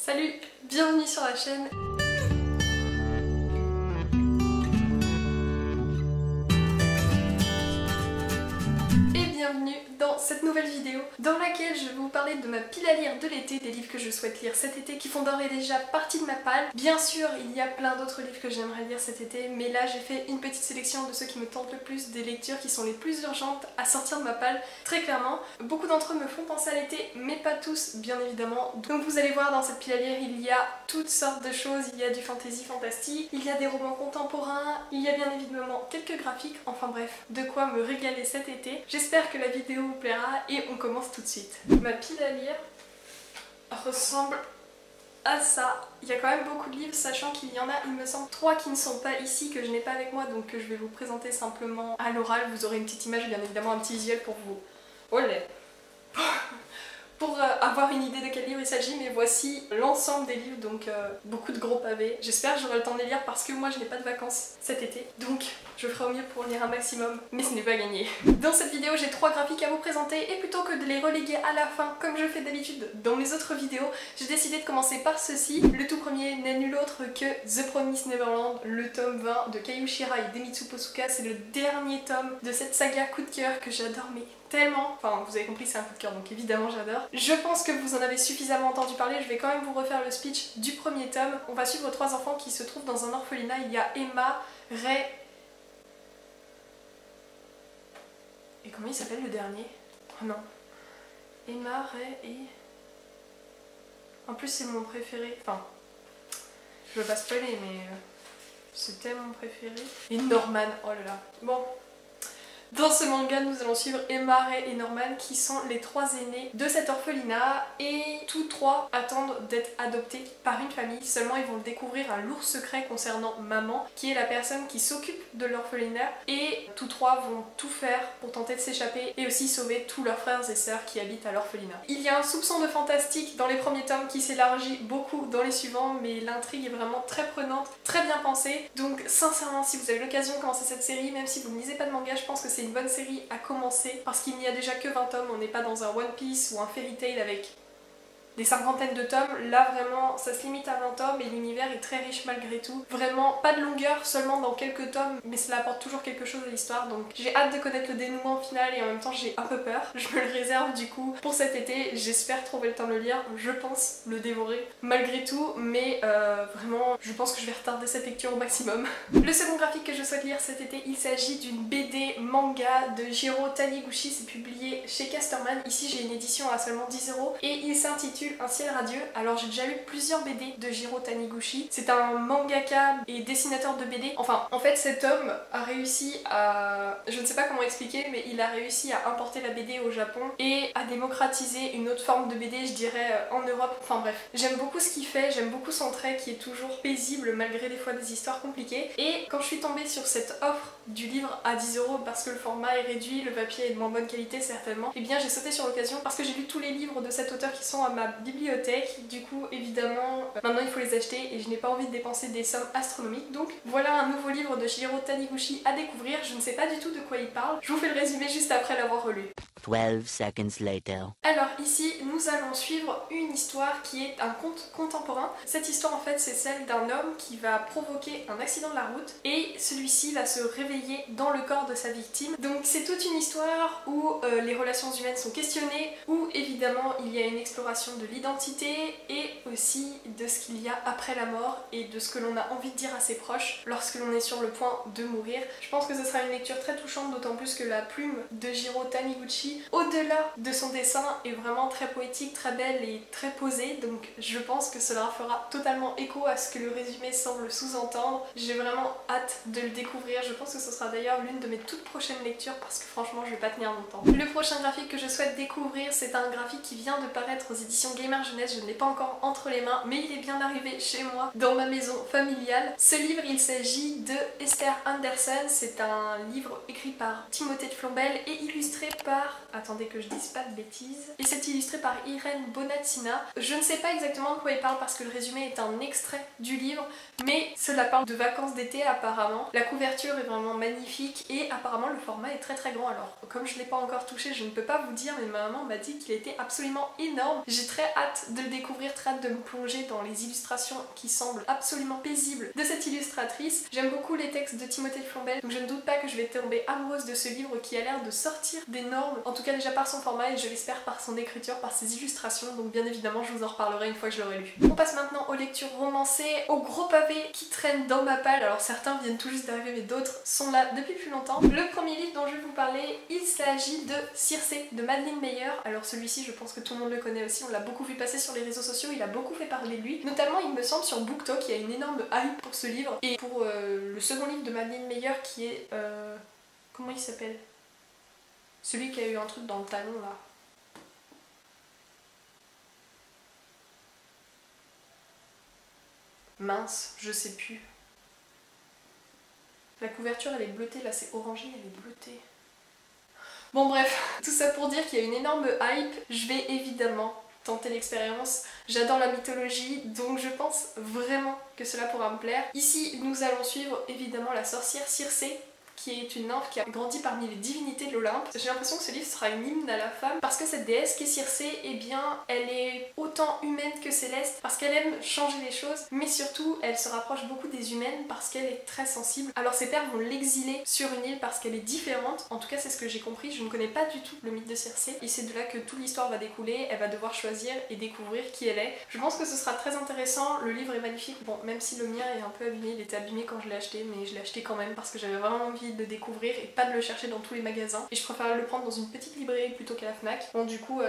Salut, bienvenue sur la chaîne. Et bienvenue dans cette nouvelle vidéo dans laquelle je vais vous parler de ma pile à lire de l'été, des livres que je souhaite lire cet été qui font d'ores et déjà partie de ma palle. Bien sûr, il y a plein d'autres livres que j'aimerais lire cet été, mais là j'ai fait une petite sélection de ceux qui me tentent le plus, des lectures qui sont les plus urgentes à sortir de ma palle, très clairement. Beaucoup d'entre eux me font penser à l'été, mais pas tous, bien évidemment. Donc vous allez voir, dans cette pile à lire, il y a toutes sortes de choses. Il y a du fantasy fantastique, il y a des romans contemporains, il y a bien évidemment quelques graphiques, enfin bref, de quoi me régaler cet été. J'espère que la vidéo vous plaira et on commence tout de suite. Ma pile à lire ressemble à ça. Il y a quand même beaucoup de livres, sachant qu'il y en a, il me semble, 3 qui ne sont pas ici, que je n'ai pas avec moi, donc que je vais vous présenter simplement à l'oral. Vous aurez une petite image, bien évidemment un petit visuel pour vous. Olé pour avoir une idée de quel livre il s'agit, mais voici l'ensemble des livres, donc beaucoup de gros pavés. J'espère que j'aurai le temps de les lire parce que moi je n'ai pas de vacances cet été, donc je ferai au mieux pour lire un maximum, mais ce n'est pas gagné. Dans cette vidéo, j'ai 3 graphiques à vous présenter et plutôt que de les reléguer à la fin comme je fais d'habitude dans mes autres vidéos, j'ai décidé de commencer par ceci. Le tout premier n'est nul autre que The Promised Neverland, le tome 20 de Kaiju Shira et Demitsu Posuka. C'est le dernier tome de cette saga coup de cœur que j'adore mais tellement, enfin vous avez compris, c'est un coup de cœur donc évidemment j'adore. Je pense que vous en avez suffisamment entendu parler, je vais quand même vous refaire le speech du premier tome. On va suivre 3 enfants qui se trouvent dans un orphelinat. Il y a Emma, Ray... Et comment il s'appelle le dernier? Oh non. Emma, Ray et... En plus c'est mon préféré, enfin... Je veux pas spoiler mais... C'était mon préféré. Et Norman, oh là là. Bon... Dans ce manga, nous allons suivre Emma, Ray et Norman qui sont les 3 aînés de cet orphelinat et tous 3 attendent d'être adoptés par une famille. Seulement ils vont découvrir un lourd secret concernant maman qui est la personne qui s'occupe de l'orphelinat et tous 3 vont tout faire pour tenter de s'échapper et aussi sauver tous leurs frères et sœurs qui habitent à l'orphelinat. Il y a un soupçon de fantastique dans les premiers tomes qui s'élargit beaucoup dans les suivants, mais l'intrigue est vraiment très prenante, très bien pensée. Donc sincèrement, si vous avez l'occasion de commencer cette série, même si vous ne lisez pas de manga, je pense que c'est une bonne série à commencer parce qu'il n'y a déjà que 20 tomes, on n'est pas dans un One Piece ou un Fairy Tail avec des cinquantaines de tomes. Là vraiment ça se limite à 20 tomes et l'univers est très riche malgré tout. Vraiment pas de longueur, seulement dans quelques tomes, mais cela apporte toujours quelque chose à l'histoire, donc j'ai hâte de connaître le dénouement final et en même temps j'ai un peu peur. Je me le réserve du coup pour cet été, j'espère trouver le temps de le lire, je pense le dévorer malgré tout, mais vraiment je pense que je vais retarder cette lecture au maximum. Le second graphique que je souhaite lire cet été, il s'agit d'une BD manga de Jiro Taniguchi, c'est publié chez Casterman. Ici j'ai une édition à seulement 10 € et il s'intitule Un ciel radieux. Alors j'ai déjà lu plusieurs BD de Jiro Taniguchi, c'est un mangaka et dessinateur de BD. Enfin en fait cet homme a réussi à... je ne sais pas comment expliquer, mais il a réussi à importer la BD au Japon et à démocratiser une autre forme de BD, je dirais en Europe. Enfin bref, j'aime beaucoup ce qu'il fait, j'aime beaucoup son trait qui est toujours paisible malgré des fois des histoires compliquées. Et quand je suis tombée sur cette offre du livre à 10 € parce que le format est réduit, le papier est de moins bonne qualité certainement, et bien j'ai sauté sur l'occasion parce que j'ai lu tous les livres de cet auteur qui sont à ma bibliothèque. Du coup évidemment maintenant il faut les acheter et je n'ai pas envie de dépenser des sommes astronomiques, donc voilà un nouveau livre de Jiro Taniguchi à découvrir. Je ne sais pas du tout de quoi il parle, je vous fais le résumé juste après l'avoir relu. 12 seconds later. Alors ici nous allons suivre une histoire qui est un conte contemporain. Cette histoire en fait c'est celle d'un homme qui va provoquer un accident de la route et celui-ci va se réveiller dans le corps de sa victime. Donc c'est toute une histoire où les relations humaines sont questionnées, où évidemment il y a une exploration de l'identité et aussi de ce qu'il y a après la mort et de ce que l'on a envie de dire à ses proches lorsque l'on est sur le point de mourir. Je pense que ce sera une lecture très touchante, d'autant plus que la plume de Jiro Taniguchi, au-delà de son dessin, est vraiment très poétique, très belle et très posée, donc je pense que cela fera totalement écho à ce que le résumé semble sous-entendre. J'ai vraiment hâte de le découvrir, je pense que ce sera d'ailleurs l'une de mes toutes prochaines lectures parce que franchement je vais pas tenir longtemps. Le prochain graphique que je souhaite découvrir, c'est un graphique qui vient de paraître aux éditions Gamer Jeunesse. Je ne l'ai pas encore entre les mains, mais il est bien arrivé chez moi, dans ma maison familiale. Ce livre, il s'agit de Esther Anderson. C'est un livre écrit par Timothée de Flombelle et illustré par attendez que je dise pas de bêtises. Et c'est illustré par Irène Bonatina. Je ne sais pas exactement de quoi il parle parce que le résumé est un extrait du livre, mais cela parle de vacances d'été apparemment. La couverture est vraiment magnifique et apparemment le format est très très grand. Alors comme je ne l'ai pas encore touché, je ne peux pas vous dire, mais ma maman m'a dit qu'il était absolument énorme. J'ai très hâte de le découvrir, très hâte de me plonger dans les illustrations qui semblent absolument paisibles de cette illustratrice. J'aime beaucoup les textes de Timothée Flombel, donc je ne doute pas que je vais tomber amoureuse de ce livre qui a l'air de sortir des normes, en tout cas déjà par son format et je l'espère par son écriture, par ses illustrations, donc bien évidemment je vous en reparlerai une fois que je l'aurai lu. On passe maintenant aux lectures romancées, aux gros pavés qui traînent dans ma palle. Alors certains viennent tout juste d'arriver mais d'autres sont là depuis plus longtemps. Le premier livre dont je vais vous parler, il s'agit de Circé de Madeleine Meyer. Alors celui-ci je pense que tout le monde le connaît aussi, on l'a beaucoup vu passer sur les réseaux sociaux, il a beaucoup fait parler de lui, notamment il me semble sur BookTok, il y a une énorme hype pour ce livre et pour le second livre de Madeleine Meyer qui est... comment il s'appelle? Celui qui a eu un truc dans le talon là. Mince, je sais plus. La couverture elle est bleutée, là c'est orangé, elle est bleutée. Bon bref, tout ça pour dire qu'il y a une énorme hype. Je vais évidemment tenter l'expérience. J'adore la mythologie, donc je pense vraiment que cela pourra me plaire. Ici, nous allons suivre évidemment la sorcière Circé, qui est une nymphe qui a grandi parmi les divinités de l'Olympe. J'ai l'impression que ce livre sera une hymne à la femme parce que cette déesse qui est Circé, eh bien, elle est autant humaine que céleste parce qu'elle aime changer les choses, mais surtout, elle se rapproche beaucoup des humaines parce qu'elle est très sensible. Alors ses pères vont l'exiler sur une île parce qu'elle est différente, en tout cas c'est ce que j'ai compris, je ne connais pas du tout le mythe de Circé, et c'est de là que toute l'histoire va découler, elle va devoir choisir et découvrir qui elle est. Je pense que ce sera très intéressant, le livre est magnifique, bon, même si le mien est un peu abîmé, il était abîmé quand je l'ai acheté, mais je l'ai acheté quand même parce que j'avais vraiment envie de découvrir et pas de le chercher dans tous les magasins, et je préfère le prendre dans une petite librairie plutôt qu'à la Fnac. Bon du coup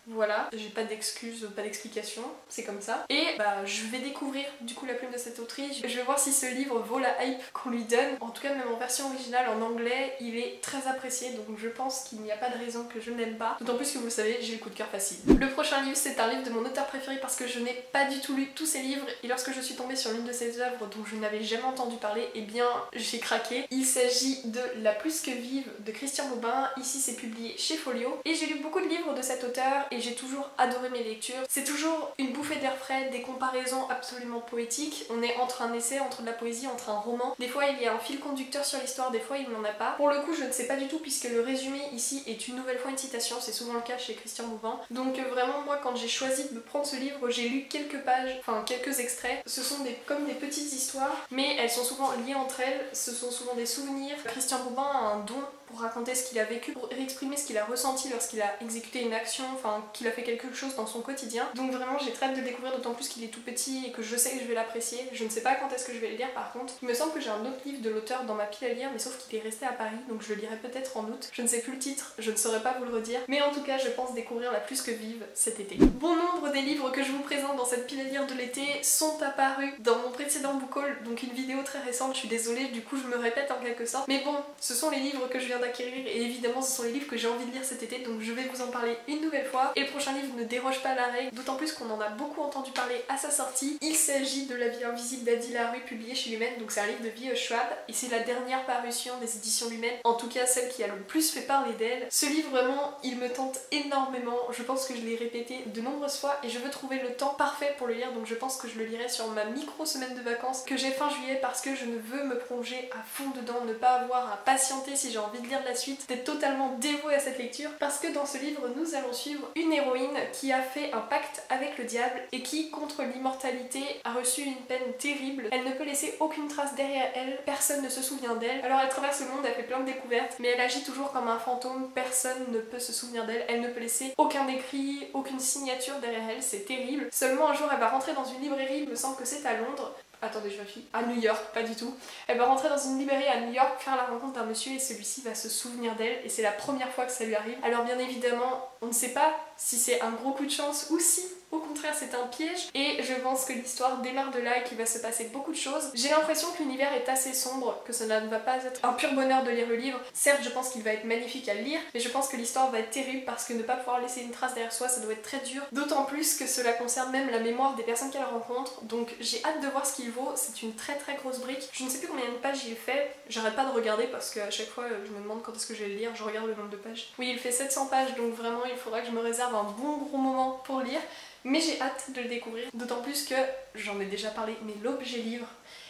voilà, j'ai pas d'excuses, pas d'explications, c'est comme ça. Et bah je vais découvrir du coup la plume de cette autrice, je vais voir si ce livre vaut la hype qu'on lui donne. En tout cas même en version originale en anglais, il est très apprécié, donc je pense qu'il n'y a pas de raison que je n'aime pas. D'autant plus que vous le savez, j'ai le coup de cœur facile. Le prochain livre c'est un livre de mon auteur préféré parce que je n'ai pas du tout lu tous ses livres, et lorsque je suis tombée sur l'une de ses œuvres dont je n'avais jamais entendu parler, eh bien j'ai craqué. Il s'agit de La plus que vive de Christian Bobin, ici c'est publié chez Folio, et j'ai lu beaucoup de livres de cet auteur et j'ai toujours adoré mes lectures. C'est toujours une bouffée d'air frais, des comparaisons absolument poétiques. On est entre un essai, entre de la poésie, entre un roman. Des fois il y a un fil conducteur sur l'histoire, des fois il n'en a pas. Pour le coup je ne sais pas du tout puisque le résumé ici est une nouvelle fois une citation, c'est souvent le cas chez Christian Bobin. Donc vraiment moi quand j'ai choisi de prendre ce livre, j'ai lu quelques pages, enfin quelques extraits. Ce sont comme des petites histoires, mais elles sont souvent liées entre elles, ce sont souvent des souvenirs. Christian Bobin a un don pour raconter ce qu'il a vécu, pour exprimer ce qu'il a ressenti lorsqu'il a exécuté une action, enfin qu'il a fait quelque chose dans son quotidien. Donc vraiment j'ai très hâte de le découvrir, d'autant plus qu'il est tout petit et que je sais que je vais l'apprécier. Je ne sais pas quand est-ce que je vais le lire par contre. Il me semble que j'ai un autre livre de l'auteur dans ma pile à lire, mais sauf qu'il est resté à Paris, donc je le lirai peut-être en août. Je ne sais plus le titre, je ne saurais pas vous le redire, mais en tout cas je pense découvrir La plus que vive cet été. Bon nombre des livres que je vous présente dans cette pile à lire de l'été sont apparus dans mon précédent book haul, donc une vidéo très récente, je suis désolée, du coup je me répète en quelque sorte. Mais bon, ce sont les livres que je viens d'acquérir et évidemment ce sont les livres que j'ai envie de lire cet été, donc je vais vous en parler une nouvelle fois. Et le prochain livre ne déroge pas à la règle, d'autant plus qu'on en a beaucoup entendu parler à sa sortie. Il s'agit de La vie invisible d'Adi Larue, publié chez Lumen, donc c'est un livre de V.E. Schwab et c'est la dernière parution des éditions Lumen, en tout cas celle qui a le plus fait parler d'elle. Ce livre vraiment il me tente énormément, je pense que je l'ai répété de nombreuses fois et je veux trouver le temps parfait pour le lire, donc je pense que je le lirai sur ma micro semaine de vacances que j'ai fin juillet parce que je ne veux me plonger à fond dedans, ne pas avoir à patienter si j'ai envie de lire la suite, d'être totalement dévouée à cette lecture parce que dans ce livre nous allons suivre une héroïne qui a fait un pacte avec le diable et qui, contre l'immortalité, a reçu une peine terrible. Elle ne peut laisser aucune trace derrière elle, personne ne se souvient d'elle. Alors elle traverse le monde, elle fait plein de découvertes, mais elle agit toujours comme un fantôme, personne ne peut se souvenir d'elle, elle ne peut laisser aucun écrit, aucune signature derrière elle, c'est terrible. Seulement un jour elle va rentrer dans une librairie, il me semble que c'est à Londres, attendez je vérifie, à New York, pas du tout. Elle va rentrer dans une librairie à New York, faire la rencontre d'un monsieur et celui-ci va se souvenir d'elle et c'est la première fois que ça lui arrive. Alors bien évidemment, on ne sait pas si c'est un gros coup de chance ou si au contraire c'est un piège et je pense que l'histoire démarre de là et qu'il va se passer beaucoup de choses. J'ai l'impression que l'univers est assez sombre, que cela ne va pas être un pur bonheur de lire le livre. Certes je pense qu'il va être magnifique à lire, mais je pense que l'histoire va être terrible parce que ne pas pouvoir laisser une trace derrière soi ça doit être très dur. D'autant plus que cela concerne même la mémoire des personnes qu'elle rencontre, donc j'ai hâte de voir ce qu'il pivot, c'est une très très grosse brique. Je ne sais plus combien de pages il fait, j'arrête pas de regarder parce qu'à chaque fois je me demande quand est-ce que je vais le lire, je regarde le nombre de pages. Oui, il fait 700 pages, donc vraiment il faudra que je me réserve un bon gros moment pour lire. Mais j'ai hâte de le découvrir, d'autant plus que, j'en ai déjà parlé, mais l'objet livre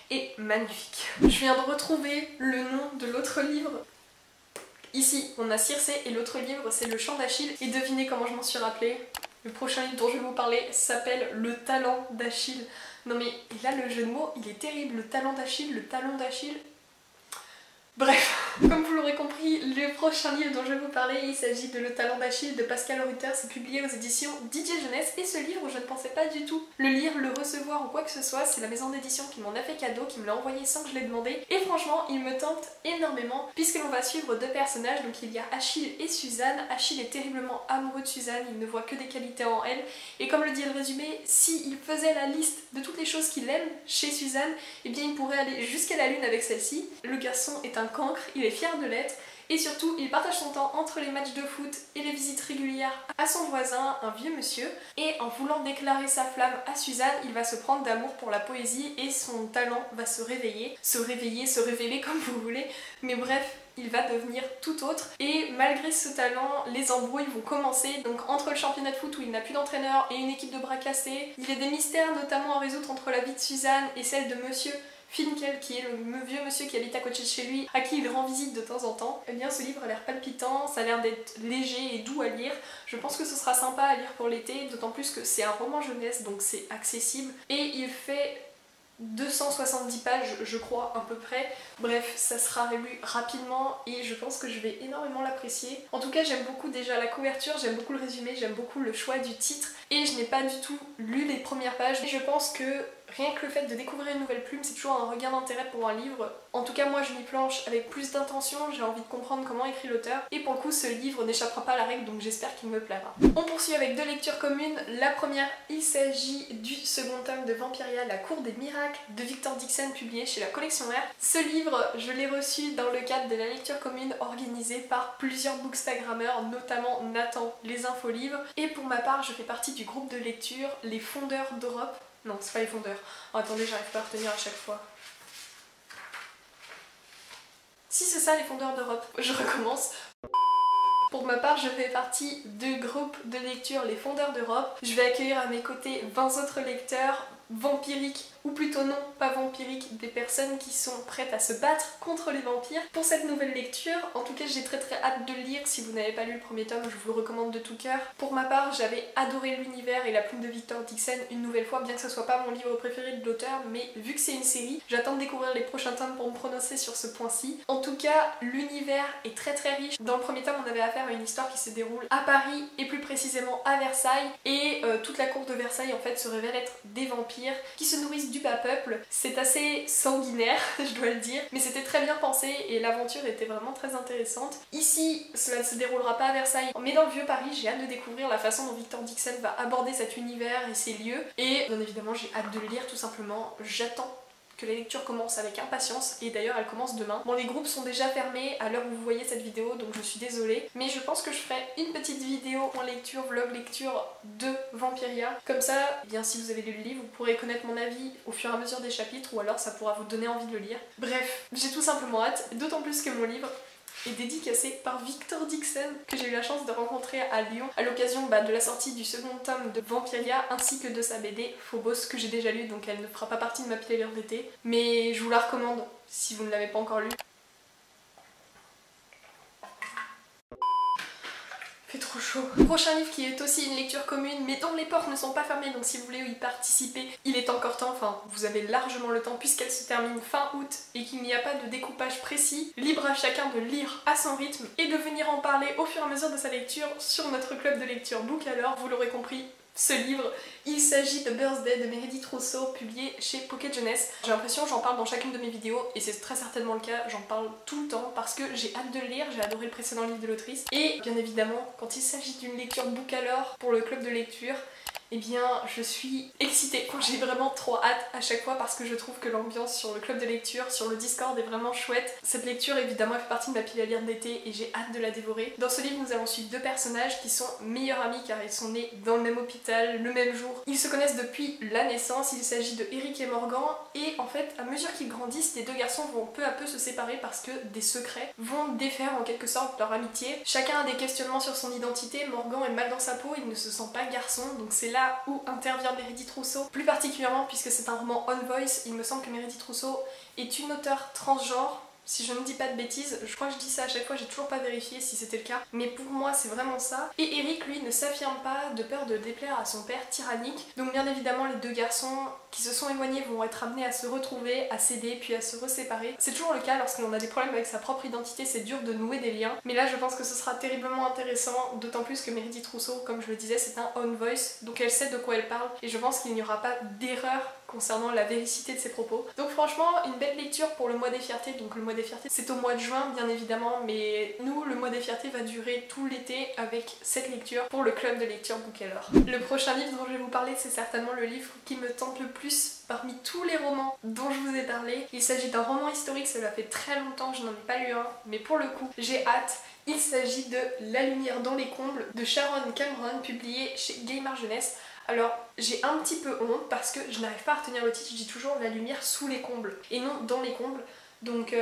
est magnifique. Je viens de retrouver le nom de l'autre livre. Ici, on a Circé et l'autre livre c'est Le Chant d'Achille. Et devinez comment je m'en suis rappelée. Le prochain livre dont je vais vous parler s'appelle Le Talent d'Achille. Non mais là le jeu de mots il est terrible, le talent d'Achille, le talon d'Achille. Bref, comme vous l'aurez compris, le prochain livre dont je vais vous parler, il s'agit de Le Talent d'Achille de Pascal Rütter, c'est publié aux éditions Didier Jeunesse et ce livre je ne pensais pas du tout le lire, le recevoir ou quoi que ce soit, c'est la maison d'édition qui m'en a fait cadeau, qui me l'a envoyé sans que je l'ai demandé et franchement il me tente énormément puisque l'on va suivre deux personnages, donc il y a Achille et Suzanne. Achille est terriblement amoureux de Suzanne, il ne voit que des qualités en elle et comme le dit le résumé, s'il faisait la liste de toutes les choses qu'il aime chez Suzanne, eh bien il pourrait aller jusqu'à la lune avec celle-ci. Le garçon est un cancre, il est fier de l'être et surtout il partage son temps entre les matchs de foot et les visites régulières à son voisin, un vieux monsieur, et en voulant déclarer sa flamme à Suzanne, il va se prendre d'amour pour la poésie et son talent va se réveiller, se révéler comme vous voulez, mais bref, il va devenir tout autre et malgré ce talent, les embrouilles vont commencer. Donc entre le championnat de foot où il n'a plus d'entraîneur et une équipe de bras cassés, il y a des mystères notamment à résoudre entre la vie de Suzanne et celle de monsieur Finkel, qui est le vieux monsieur qui habite à côté de chez lui, à qui il rend visite de temps en temps. Eh bien ce livre a l'air palpitant, ça a l'air d'être léger et doux à lire. Je pense que ce sera sympa à lire pour l'été, d'autant plus que c'est un roman jeunesse, donc c'est accessible. Et il fait 270 pages, je crois, à peu près. Bref, ça sera lu rapidement et je pense que je vais énormément l'apprécier. En tout cas, j'aime beaucoup déjà la couverture, j'aime beaucoup le résumé, j'aime beaucoup le choix du titre et je n'ai pas du tout lu les premières pages. Et je pense que rien que le fait de découvrir une nouvelle plume, c'est toujours un regain d'intérêt pour un livre. En tout cas, moi je m'y planche avec plus d'intention, j'ai envie de comprendre comment écrit l'auteur. Et pour le coup, ce livre n'échappera pas à la règle, donc j'espère qu'il me plaira. On poursuit avec deux lectures communes. La première, il s'agit du second tome de Vampiria, La Cour des Miracles de Victor Dixon, publié chez la collection R. Ce livre, je l'ai reçu dans le cadre de la lecture commune organisée par plusieurs bookstagrammeurs, notamment Nathan, les Infolivres. Et pour ma part, je fais partie du groupe de lecture Les Fondeurs d'Europe. Non, c'est pas les fondeurs. Oh, attendez, j'arrive pas à retenir à chaque fois. Si c'est ça, les fondeurs d'Europe. Je recommence. Pour ma part, je fais partie du groupe de lecture Les Fondeurs d'Europe. Je vais accueillir à mes côtés 20 autres lecteurs vampiriques, ou plutôt non, pas vampiriques, des personnes qui sont prêtes à se battre contre les vampires pour cette nouvelle lecture. En tout cas, j'ai très hâte de le lire. Si vous n'avez pas lu le premier tome, je vous le recommande de tout cœur. Pour ma part, j'avais adoré l'univers et la plume de Victor Dixon une nouvelle fois, bien que ce soit pas mon livre préféré de l'auteur, mais vu que c'est une série, j'attends de découvrir les prochains tomes pour me prononcer sur ce point-ci. En tout cas, l'univers est très riche. Dans le premier tome, on avait affaire à une histoire qui se déroule à Paris et plus précisément à Versailles, et toute la cour de Versailles en fait se révèle être des vampires qui se nourrissent du bas peuple. C'est assez sanguinaire, je dois le dire, mais c'était très bien pensé et l'aventure était vraiment très intéressante. Ici, cela ne se déroulera pas à Versailles, mais dans le vieux Paris, j'ai hâte de découvrir la façon dont Victor Dixon va aborder cet univers et ses lieux, et bien évidemment j'ai hâte de le lire tout simplement. J'attends que la lecture commence avec impatience et d'ailleurs elle commence demain. Bon, les groupes sont déjà fermés à l'heure où vous voyez cette vidéo, donc je suis désolée, mais je pense que je ferai une petite vidéo en lecture, vlog lecture de Vampiria. Comme ça, eh bien si vous avez lu le livre, vous pourrez connaître mon avis au fur et à mesure des chapitres, ou alors ça pourra vous donner envie de le lire. Bref, j'ai tout simplement hâte, d'autant plus que mon livre est dédicacé par Victor Dixon, que j'ai eu la chance de rencontrer à Lyon à l'occasion de la sortie du second tome de Vampiria ainsi que de sa BD Phobos, que j'ai déjà lu, donc elle ne fera pas partie de ma pile à lire d'été, mais je vous la recommande si vous ne l'avez pas encore lue. Fait trop chaud. Prochain livre qui est aussi une lecture commune mais dont les portes ne sont pas fermées, donc si vous voulez y participer, il est encore temps, enfin vous avez largement le temps puisqu'elle se termine fin août et qu'il n'y a pas de découpage précis. Libre à chacun de lire à son rythme et de venir en parler au fur et à mesure de sa lecture sur notre club de lecture Book. Alors vous l'aurez compris, ce livre, il s'agit de Birthday de Meredith Rousseau, publié chez Pocket Jeunesse. J'ai l'impression que j'en parle dans chacune de mes vidéos et c'est très certainement le cas, j'en parle tout le temps parce que j'ai hâte de le lire, j'ai adoré le précédent livre de l'autrice. Et bien évidemment, quand il s'agit d'une lecture book alors pour le club de lecture, eh bien je suis excitée, j'ai vraiment trop hâte à chaque fois parce que je trouve que l'ambiance sur le club de lecture, sur le Discord est vraiment chouette. Cette lecture évidemment fait partie de ma pile à lire d'été et j'ai hâte de la dévorer. Dans ce livre nous allons suivre deux personnages qui sont meilleurs amis car ils sont nés dans le même hôpital, le même jour jour. Ils se connaissent depuis la naissance, il s'agit de Eric et Morgan et en fait à mesure qu'ils grandissent, les deux garçons vont peu à peu se séparer parce que des secrets vont défaire en quelque sorte leur amitié. Chacun a des questionnements sur son identité, Morgan est mal dans sa peau, il ne se sent pas garçon, donc c'est là où intervient Meredith Rousseau, plus particulièrement puisque c'est un roman on voice, il me semble que Meredith Rousseau est une auteure transgenre. Si je ne dis pas de bêtises, je crois que je dis ça à chaque fois, j'ai toujours pas vérifié si c'était le cas, mais pour moi c'est vraiment ça. Et Eric lui ne s'affirme pas de peur de déplaire à son père tyrannique, donc bien évidemment les deux garçons qui se sont éloignés vont être amenés à se retrouver, à s'aider puis à se reséparer. C'est toujours le cas lorsqu'on a des problèmes avec sa propre identité, c'est dur de nouer des liens, mais là je pense que ce sera terriblement intéressant, d'autant plus que Meredith Rousseau, comme je le disais, c'est un own voice, donc elle sait de quoi elle parle, et je pense qu'il n'y aura pas d'erreur concernant la véracité de ses propos. Donc franchement, une belle lecture pour le mois des fiertés. Donc le mois des fiertés, c'est au mois de juin bien évidemment, mais nous, le mois des fiertés va durer tout l'été avec cette lecture pour le club de lecture Bookeller. Le prochain livre dont je vais vous parler, c'est certainement le livre qui me tente le plus parmi tous les romans dont je vous ai parlé. Il s'agit d'un roman historique, cela fait très longtemps que je n'en ai pas lu un, mais pour le coup, j'ai hâte. Il s'agit de La lumière dans les combles de Sharon Cameron, publié chez Gallimard Jeunesse. Alors j'ai un petit peu honte parce que je n'arrive pas à retenir le titre, je dis toujours La lumière sous les combles et non dans les combles. Donc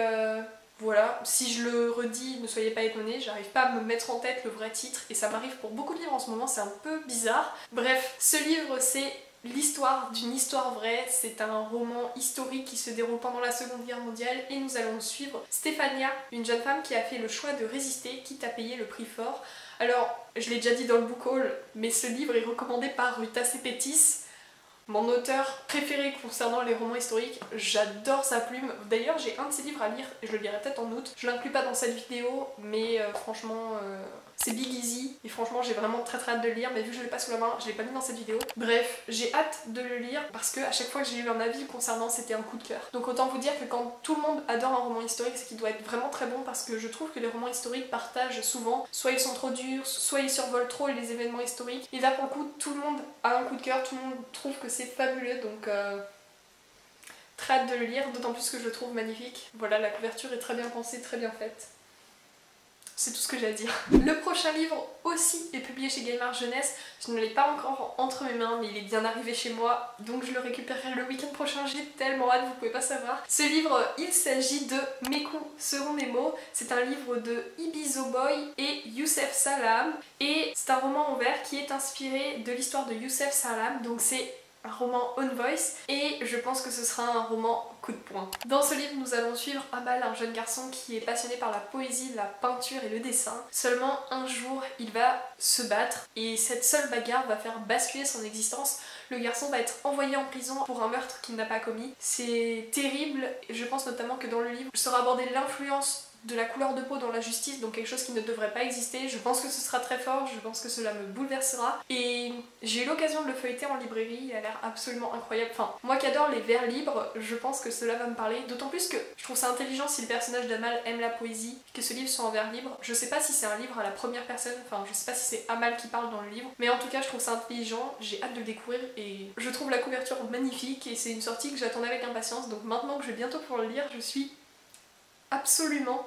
voilà, si je le redis, ne soyez pas étonnés, j'arrive pas à me mettre en tête le vrai titre et ça m'arrive pour beaucoup de livres en ce moment, c'est un peu bizarre. Bref, ce livre c'est l'histoire d'une histoire vraie, c'est un roman historique qui se déroule pendant la Seconde Guerre mondiale et nous allons suivre Stéphania, une jeune femme qui a fait le choix de résister, quitte à payer le prix fort. Alors, je l'ai déjà dit dans le book haul, mais ce livre est recommandé par Ruta Sepetys, mon auteur préféré concernant les romans historiques. J'adore sa plume. D'ailleurs, j'ai un de ses livres à lire, et je le lirai peut-être en août. Je l'inclus pas dans cette vidéo, mais franchement, c'est Big Easy. Et franchement, j'ai vraiment très hâte de le lire, mais vu que je l'ai pas sous la main, je l'ai pas mis dans cette vidéo. Bref, j'ai hâte de le lire parce que à chaque fois que j'ai eu un avis concernant, c'était un coup de cœur. Donc autant vous dire que quand tout le monde adore un roman historique, c'est qu'il doit être vraiment très bon parce que je trouve que les romans historiques partagent souvent, soit ils sont trop durs, soit ils survolent trop les événements historiques. Et là pour le coup, tout le monde a un coup de cœur, tout le monde trouve que c'est fabuleux, donc très hâte de le lire, d'autant plus que je le trouve magnifique. Voilà, la couverture est très bien pensée, très bien faite. C'est tout ce que j'ai à dire. Le prochain livre aussi est publié chez Gallimard Jeunesse. Je ne l'ai pas encore entre mes mains, mais il est bien arrivé chez moi, donc je le récupérerai le week-end prochain. J'ai tellement hâte, vous pouvez pas savoir. Ce livre, il s'agit de Mes coups seront mes mots. C'est un livre de Ibizo Boy et Youssef Sallam. Et c'est un roman en vers qui est inspiré de l'histoire de Youssef Sallam, donc c'est un roman on voice et je pense que ce sera un roman coup de poing. Dans ce livre, nous allons suivre Amal, un jeune garçon qui est passionné par la poésie, la peinture et le dessin. Seulement un jour, il va se battre et cette seule bagarre va faire basculer son existence. Le garçon va être envoyé en prison pour un meurtre qu'il n'a pas commis. C'est terrible et je pense notamment que dans le livre sera abordée l'influence de la couleur de peau dans la justice, donc quelque chose qui ne devrait pas exister. Je pense que ce sera très fort, je pense que cela me bouleversera et j'ai eu l'occasion de le feuilleter en librairie, il a l'air absolument incroyable. Enfin, moi qui adore les vers libres, je pense que cela va me parler, d'autant plus que je trouve ça intelligent si le personnage d'Amal aime la poésie, que ce livre soit en vers libre. Je sais pas si c'est un livre à la première personne, enfin je sais pas si c'est Amal qui parle dans le livre, mais en tout cas je trouve ça intelligent, j'ai hâte de le découvrir et je trouve la couverture magnifique et c'est une sortie que j'attendais avec impatience, donc maintenant que je vais bientôt pouvoir le lire, je suis absolument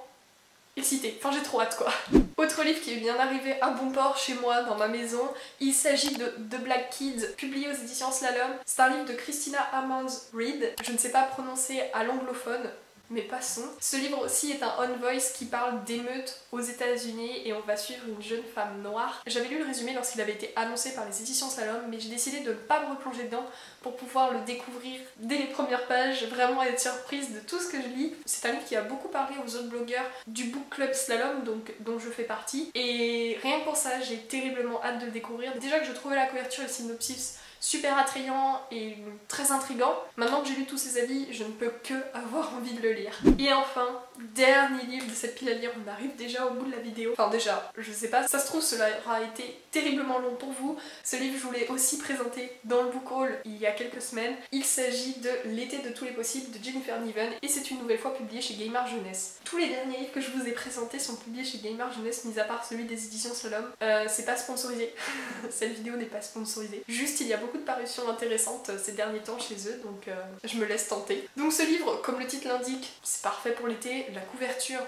excitée. Enfin j'ai trop hâte quoi. Autre livre qui est bien arrivé à bon port chez moi dans ma maison, il s'agit de The Black Kids, publié aux éditions Slalom. C'est un livre de Christina Amanz Reid, je ne sais pas prononcer à l'anglophone, mais passons. Ce livre aussi est un on voice qui parle d'émeutes aux États-Unis et on va suivre une jeune femme noire. J'avais lu le résumé lorsqu'il avait été annoncé par les éditions Slalom, mais j'ai décidé de ne pas me replonger dedans pour pouvoir le découvrir dès les premières pages, vraiment être surprise de tout ce que je lis. C'est un livre qui a beaucoup parlé aux autres blogueurs du book club Slalom, dont je fais partie, et rien que pour ça, j'ai terriblement hâte de le découvrir. Déjà que je trouvais la couverture et le synopsis super attrayant et très intriguant. Maintenant que j'ai lu tous ces avis, je ne peux que avoir envie de le lire. Et enfin, dernier livre de cette pile à lire, on arrive déjà au bout de la vidéo. Enfin déjà, je sais pas, ça se trouve cela aura été terriblement long pour vous. Ce livre, je vous l'ai aussi présenté dans le book haul il y a quelques semaines. Il s'agit de L'été de tous les possibles de Jennifer Niven et c'est une nouvelle fois publié chez Gallimard Jeunesse. Tous les derniers livres que je vous ai présentés sont publiés chez Gallimard Jeunesse, mis à part celui des éditions Slalom. C'est pas sponsorisé. Cette vidéo n'est pas sponsorisée. Juste, il y a beaucoup de parutions intéressantes ces derniers temps chez eux, donc je me laisse tenter. Donc ce livre, comme le titre l'indique, c'est parfait pour l'été. La couverture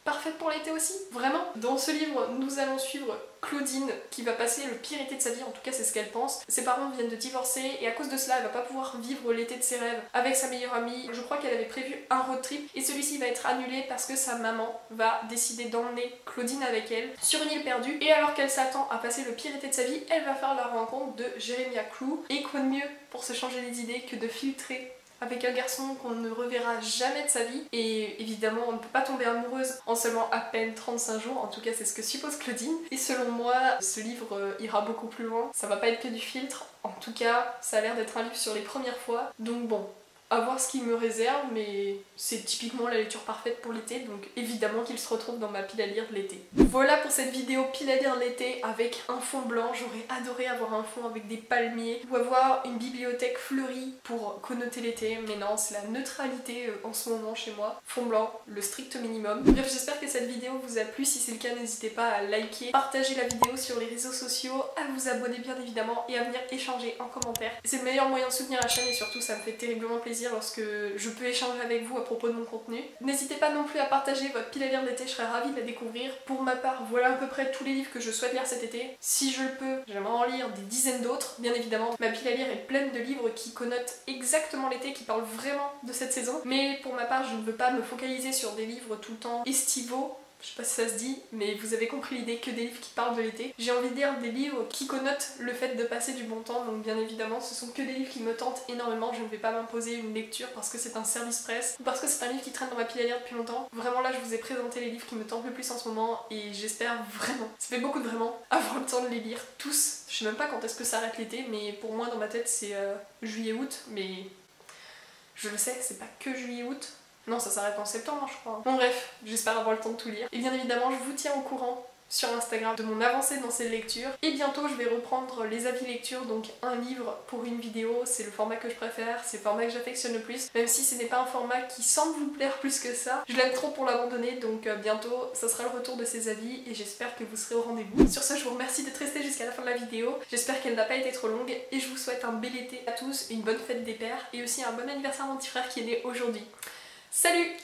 parfaite pour l'été aussi, vraiment. Dans ce livre, nous allons suivre Claudine qui va passer le pire été de sa vie, en tout cas c'est ce qu'elle pense. Ses parents viennent de divorcer et à cause de cela elle va pas pouvoir vivre l'été de ses rêves avec sa meilleure amie. Je crois qu'elle avait prévu un road trip et celui-ci va être annulé parce que sa maman va décider d'emmener Claudine avec elle sur une île perdue, et alors qu'elle s'attend à passer le pire été de sa vie, elle va faire la rencontre de Jérémia Clou. Et quoi de mieux pour se changer les idées que de filtrer avec un garçon qu'on ne reverra jamais de sa vie. Et évidemment on ne peut pas tomber amoureuse en seulement à peine 35 jours, en tout cas c'est ce que suppose Claudine. Et selon moi ce livre ira beaucoup plus loin, ça va pas être que du filtre, en tout cas ça a l'air d'être un livre sur les premières fois, donc bon, à voir ce qu'il me réserve, mais c'est typiquement la lecture parfaite pour l'été, donc évidemment qu'il se retrouve dans ma pile à lire de l'été. Voilà pour cette vidéo pile à lire de l'été avec un fond blanc. J'aurais adoré avoir un fond avec des palmiers ou avoir une bibliothèque fleurie pour connoter l'été, mais non, c'est la neutralité en ce moment chez moi. Fond blanc, le strict minimum. Bref, j'espère que cette vidéo vous a plu. Si c'est le cas, n'hésitez pas à liker, partager la vidéo sur les réseaux sociaux, à vous abonner bien évidemment et à venir échanger en commentaire. C'est le meilleur moyen de soutenir la chaîne et surtout ça me fait terriblement plaisir lorsque je peux échanger avec vous à propos de mon contenu. N'hésitez pas non plus à partager votre pile à lire d'été, je serais ravie de la découvrir. Pour ma part, voilà à peu près tous les livres que je souhaite lire cet été. Si je le peux, j'aimerais en lire des dizaines d'autres, bien évidemment. Ma pile à lire est pleine de livres qui connotent exactement l'été, qui parlent vraiment de cette saison. Mais pour ma part, je ne veux pas me focaliser sur des livres tout le temps estivaux. Je sais pas si ça se dit, mais vous avez compris l'idée, que des livres qui parlent de l'été. J'ai envie de lire des livres qui connotent le fait de passer du bon temps, donc bien évidemment ce sont que des livres qui me tentent énormément. Je ne vais pas m'imposer une lecture parce que c'est un service presse ou parce que c'est un livre qui traîne dans ma pile à lire depuis longtemps. Vraiment là je vous ai présenté les livres qui me tentent le plus en ce moment et j'espère vraiment, ça fait beaucoup de vraiment, avoir le temps de les lire tous. Je sais même pas quand est-ce que ça arrête l'été, mais pour moi dans ma tête c'est juillet-août, mais je le sais, c'est pas que juillet-août. Non, ça s'arrête en septembre, je crois. Bon bref, j'espère avoir le temps de tout lire. Et bien évidemment, je vous tiens au courant sur Instagram de mon avancée dans ces lectures. Et bientôt, je vais reprendre les avis lecture, donc un livre pour une vidéo. C'est le format que je préfère, c'est le format que j'affectionne le plus. Même si ce n'est pas un format qui semble vous plaire plus que ça. Je l'aime trop pour l'abandonner, donc bientôt, ça sera le retour de ces avis et j'espère que vous serez au rendez-vous. Sur ce, je vous remercie d'être resté jusqu'à la fin de la vidéo. J'espère qu'elle n'a pas été trop longue et je vous souhaite un bel été à tous, une bonne fête des pères et aussi un bon anniversaire à mon petit frère qui est né aujourd'hui. Salut!